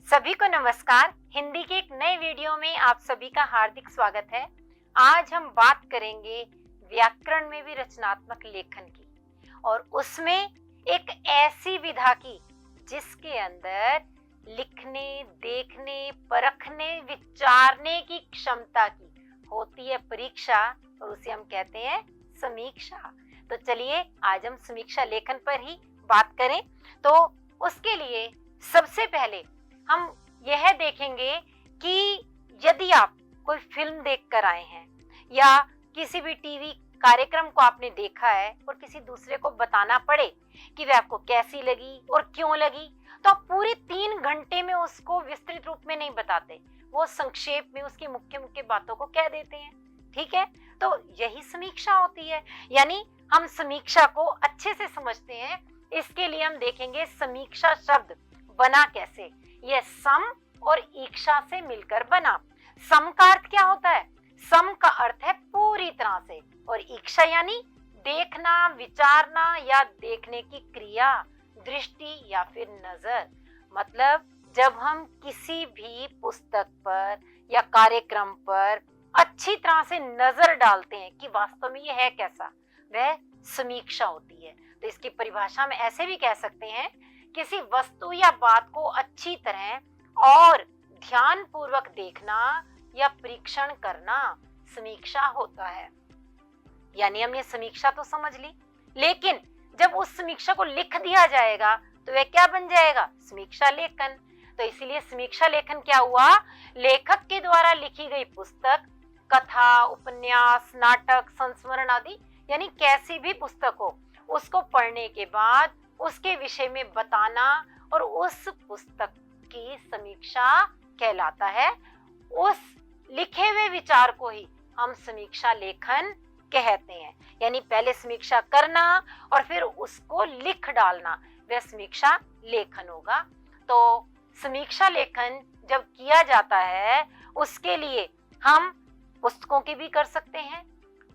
सभी को नमस्कार। हिंदी के एक नए वीडियो में आप सभी का हार्दिक स्वागत है। आज हम बात करेंगे व्याकरण में भी रचनात्मक लेखन की, और उसमें एक ऐसी विधा की जिसके अंदर लिखने, देखने, परखने, विचारने की क्षमता की होती है परीक्षा, और उसे हम कहते हैं समीक्षा। तो चलिए आज हम समीक्षा लेखन पर ही बात करें। तो उसके लिए सबसे पहले हम यह देखेंगे कि यदि आप कोई फिल्म देखकर आए हैं या किसी भी टीवी कार्यक्रम को आपने देखा है और किसी दूसरे को बताना पड़े कि वह आपको कैसी लगी और क्यों लगी, तो आप पूरे 3 घंटे में उसको विस्तृत रूप में नहीं बताते, वो संक्षेप में उसकी मुख्य मुख्य बातों को कह देते हैं। ठीक है, तो यही समीक्षा होती है। यानी हम समीक्षा को अच्छे से समझते हैं, इसके लिए हम देखेंगे समीक्षा शब्द बना कैसे। यह सम और ईक्षा से मिलकर बना। सम का अर्थ क्या होता है? सम का अर्थ है पूरी तरह से, और ईक्षा यानी देखना, विचारना या देखने की क्रिया, दृष्टि या फिर नजर। मतलब जब हम किसी भी पुस्तक पर या कार्यक्रम पर अच्छी तरह से नजर डालते हैं कि वास्तव में यह है कैसा, वह समीक्षा होती है। तो इसकी परिभाषा में ऐसे भी कह सकते हैं, किसी वस्तु या बात को अच्छी तरह और ध्यान पूर्वक देखना या परीक्षण करना समीक्षा होता है। यानी हमने समीक्षा तो समझ ली, लेकिन जब उस समीक्षा को लिख दिया जाएगा तो वह क्या बन जाएगा? समीक्षा लेखन। तो इसीलिए समीक्षा लेखन क्या हुआ? लेखक के द्वारा लिखी गई पुस्तक, कथा, उपन्यास, नाटक, संस्मरण आदि, यानी कैसी भी पुस्तक हो, उसको पढ़ने के बाद उसके विषय में बताना, और उस पुस्तक की समीक्षा कहलाता है। उस लिखे हुए विचार को ही हम समीक्षा लेखन कहते हैं। यानी पहले समीक्षा करना और फिर उसको लिख डालना, वह समीक्षा लेखन होगा। तो समीक्षा लेखन जब किया जाता है, उसके लिए हम पुस्तकों की भी कर सकते हैं,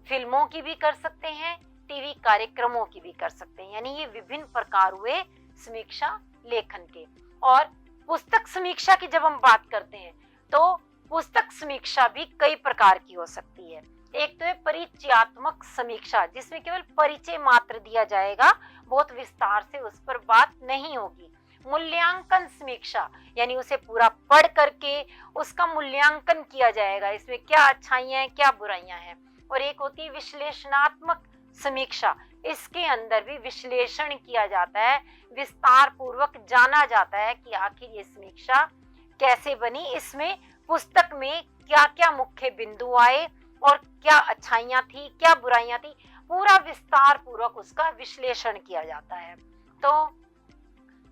फिल्मों की भी कर सकते हैं, टीवी कार्यक्रमों की भी कर सकते हैं। यानी ये विभिन्न प्रकार हुए समीक्षा लेखन के। और पुस्तक समीक्षा की जब हम बात करते हैं तो पुस्तक समीक्षा भी कई प्रकार की हो सकती है। एक तो है परिचयात्मक समीक्षा, जिसमें केवल परिचय मात्र दिया जाएगा, बहुत विस्तार से उस पर बात नहीं होगी। मूल्यांकन समीक्षा, यानी उसे पूरा पढ़ करके उसका मूल्यांकन किया जाएगा, इसमें क्या अच्छाइयां हैं, क्या बुराइयां हैं। और एक होती है विश्लेषणात्मक समीक्षा, इसके अंदर भी विश्लेषण किया जाता है, विस्तार पूर्वक जाना जाता है कि आखिर ये समीक्षा कैसे बनी, इसमें पुस्तक में क्या क्या मुख्य बिंदु आए और क्या अच्छाइयां थी, क्या बुराइयां थी, पूरा विस्तार पूर्वक उसका विश्लेषण किया जाता है। तो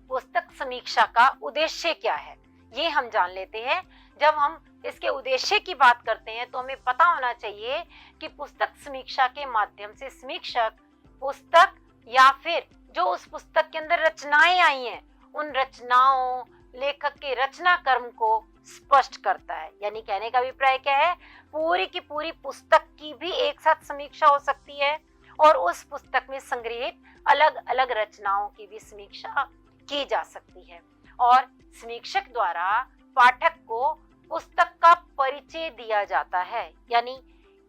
पुस्तक समीक्षा का उद्देश्य क्या है, ये हम जान लेते हैं। जब हम इसके उद्देश्य की बात करते हैं तो हमें पता होना चाहिए कि पुस्तक समीक्षा के माध्यम से समीक्षक पुस्तक या फिर जो उस पुस्तक के अंदर रचनाएं आई हैं, उन रचनाओं, लेखक के रचना कर्म को स्पष्ट करता है। यानी कहने का अभिप्राय क्या है? पूरी की पूरी पुस्तक की भी एक साथ समीक्षा हो सकती है, और उस पुस्तक में संग्रहित अलग अलग रचनाओं की भी समीक्षा की जा सकती है। और समीक्षक द्वारा पाठक को पुस्तक का परिचय दिया जाता है। यानी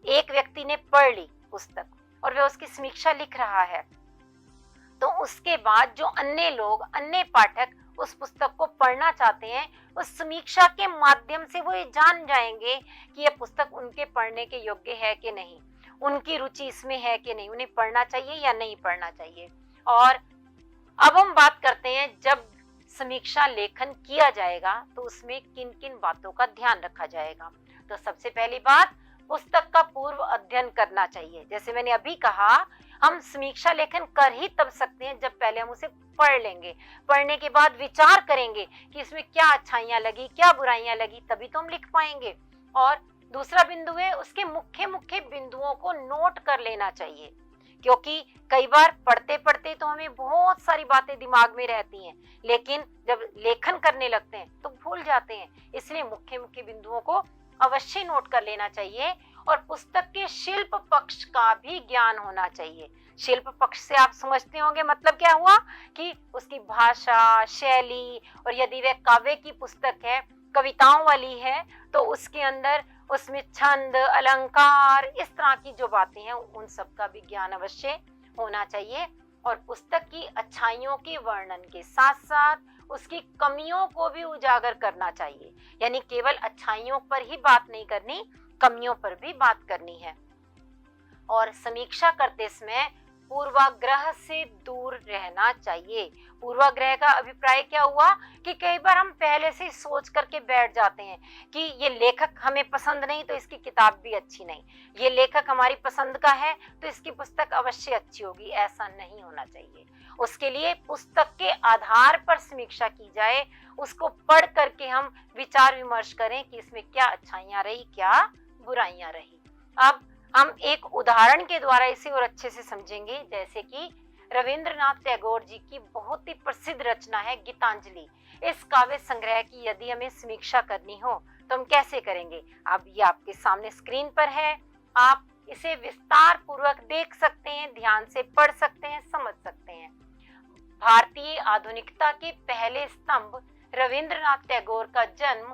एक व्यक्ति ने पढ़ ली पुस्तक और वह उसकी समीक्षा लिख रहा है, तो उसके बाद जो अन्य लोग, अन्य पाठक उस पुस्तक को पढ़ना चाहते हैं, उस समीक्षा के माध्यम से वो ये जान जाएंगे कि यह पुस्तक उनके पढ़ने के योग्य है कि नहीं, उनकी रुचि इसमें है कि नहीं, उन्हें पढ़ना चाहिए या नहीं पढ़ना चाहिए। और अब हम बात करते हैं, जब समीक्षा लेखन किया जाएगा तो उसमें किन किन बातों का ध्यान रखा जाएगा। तो सबसे पहली बात, पुस्तक का पूर्व अध्ययन करना चाहिए। जैसे मैंने अभी कहा, हम समीक्षा लेखन कर ही तब सकते हैं जब पहले हम उसे पढ़ लेंगे, पढ़ने के बाद विचार करेंगे कि इसमें क्या अच्छाइयां लगी, क्या बुराइयां लगी, तभी तो हम लिख पाएंगे। और दूसरा बिंदु है, उसके मुख्य मुख्य बिंदुओं को नोट कर लेना चाहिए, क्योंकि कई बार पढ़ते पढ़ते तो हमें बहुत सारी बातें दिमाग में रहती हैं, लेकिन जब लेखन करने लगते हैं तो भूल जाते हैं। इसलिए मुख्य मुख्य बिंदुओं को अवश्य नोट कर लेना चाहिए और पुस्तक के शिल्प पक्ष का भी ज्ञान होना चाहिए। शिल्प पक्ष से आप समझते होंगे मतलब क्या हुआ कि उसकी भाषा, शैली, और यदि वह काव्य की पुस्तक है, कविताओं वाली है, तो उसके अंदर उसमें छंद, अलंकार, इस तरह की जो बातें हैं उन सब का भी ज्ञान अवश्य होना चाहिए। और पुस्तक की अच्छाइयों के वर्णन के साथ साथ उसकी कमियों को भी उजागर करना चाहिए, यानी केवल अच्छाइयों पर ही बात नहीं करनी, कमियों पर भी बात करनी है। और समीक्षा करते समय पूर्वाग्रह से दूर रहना चाहिए। पूर्वाग्रह का अभिप्राय क्या हुआ कि कई बार हम पहले से सोच करके बैठ जाते हैं कि ये लेखक हमें पसंद नहीं तो इसकी किताब भी अच्छी नहीं, ये लेखक हमारी पसंद का है तो इसकी पुस्तक अवश्य अच्छी होगी। ऐसा नहीं होना चाहिए। उसके लिए पुस्तक के आधार पर समीक्षा की जाए, उसको पढ़ करके हम विचार विमर्श करें कि इसमें क्या अच्छाइयां रही, क्या बुराइयां रही। अब हम एक उदाहरण के द्वारा इसे और अच्छे से समझेंगे, जैसे कि रविंद्रनाथ टैगोर जी की बहुत ही प्रसिद्ध रचना है गीतांजलि। इस काव्य संग्रह की यदि हमें समीक्षा करनी हो तो हम कैसे करेंगे? अब ये आपके सामने स्क्रीन पर है, आप इसे विस्तार पूर्वक देख सकते हैं, ध्यान से पढ़ सकते हैं, समझ सकते हैं। भारतीय आधुनिकता के पहले स्तंभ रविंद्रनाथ टैगोर का जन्म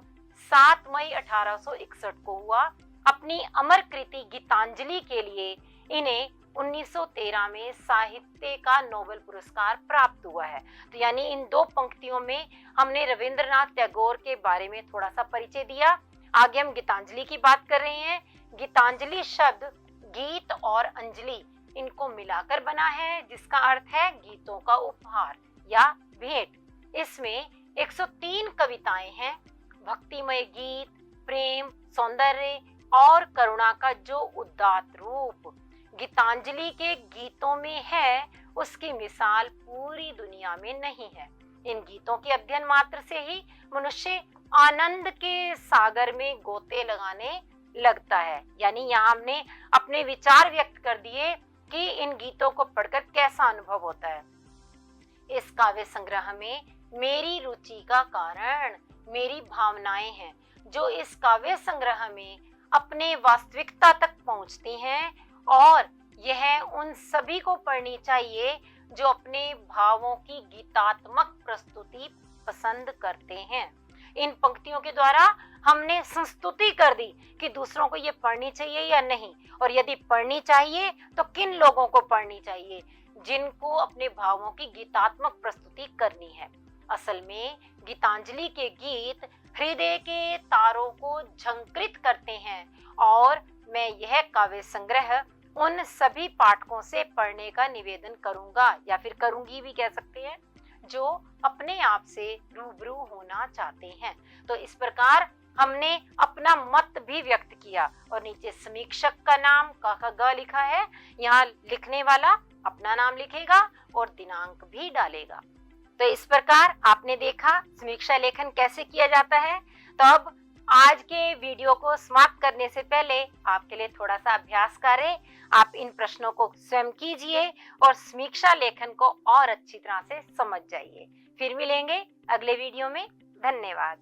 7 मई 1861 को हुआ। अपनी अमर कृति गीतांजलि के लिए इन्हें 1913 में साहित्य का नोबेल पुरस्कार प्राप्त हुआ है। तो यानी इन दो पंक्तियों में हमने रविंद्रनाथ टैगोर के बारे में थोड़ा सा परिचय दिया। आगे हम गीतांजलि की बात कर रहे हैं। गीतांजलि शब्द गीत और अंजलि इनको मिलाकर बना है, जिसका अर्थ है गीतों का उपहार या भेंट। इसमें 103 कविताएं हैं। भक्तिमय गीत, प्रेम, सौंदर्य और करुणा का जो उदात्त रूप गीतांजलि के गीतों में है, उसकी मिसाल पूरी दुनिया में नहीं है। इन गीतों के अध्ययन मात्र से ही मनुष्य आनंद के सागर में गोते लगाने लगता है। यानी यहाँ हमने अपने विचार व्यक्त कर दिए कि इन गीतों को पढ़कर कैसा अनुभव होता है। इस काव्य संग्रह में मेरी रुचि का कारण मेरी भावनाएं हैं, जो इस काव्य संग्रह में अपने वास्तविकता तक पहुंचती हैं, और यह उन सभी को पढ़नी चाहिए जो अपने भावों की गीतात्मक प्रस्तुति पसंद करते हैं। इन पंक्तियों के द्वारा हमने संस्तुति कर दी कि दूसरों को ये पढ़नी चाहिए या नहीं, और यदि पढ़नी चाहिए तो किन लोगों को पढ़नी चाहिए, जिनको अपने भावों की गीतात्मक प्रस्तुति करनी है। असल में गीतांजलि के गीत हृदय के तारों को झंकृत करते हैं, और मैं यह काव्य संग्रह उन सभी पाठकों से पढ़ने का निवेदन करूंगा, या फिर करूंगी भी कह सकते हैं, जो अपने आप से रूबरू होना चाहते हैं। तो इस प्रकार हमने अपना मत भी व्यक्त किया, और नीचे समीक्षक का नाम क लिखा है। यहाँ लिखने वाला अपना नाम लिखेगा और दिनांक भी डालेगा। तो इस प्रकार आपने देखा समीक्षा लेखन कैसे किया जाता है। तो अब आज के वीडियो को समाप्त करने से पहले आपके लिए थोड़ा सा अभ्यास कार्य, आप इन प्रश्नों को स्वयं कीजिए और समीक्षा लेखन को और अच्छी तरह से समझ जाइए। फिर मिलेंगे अगले वीडियो में। धन्यवाद।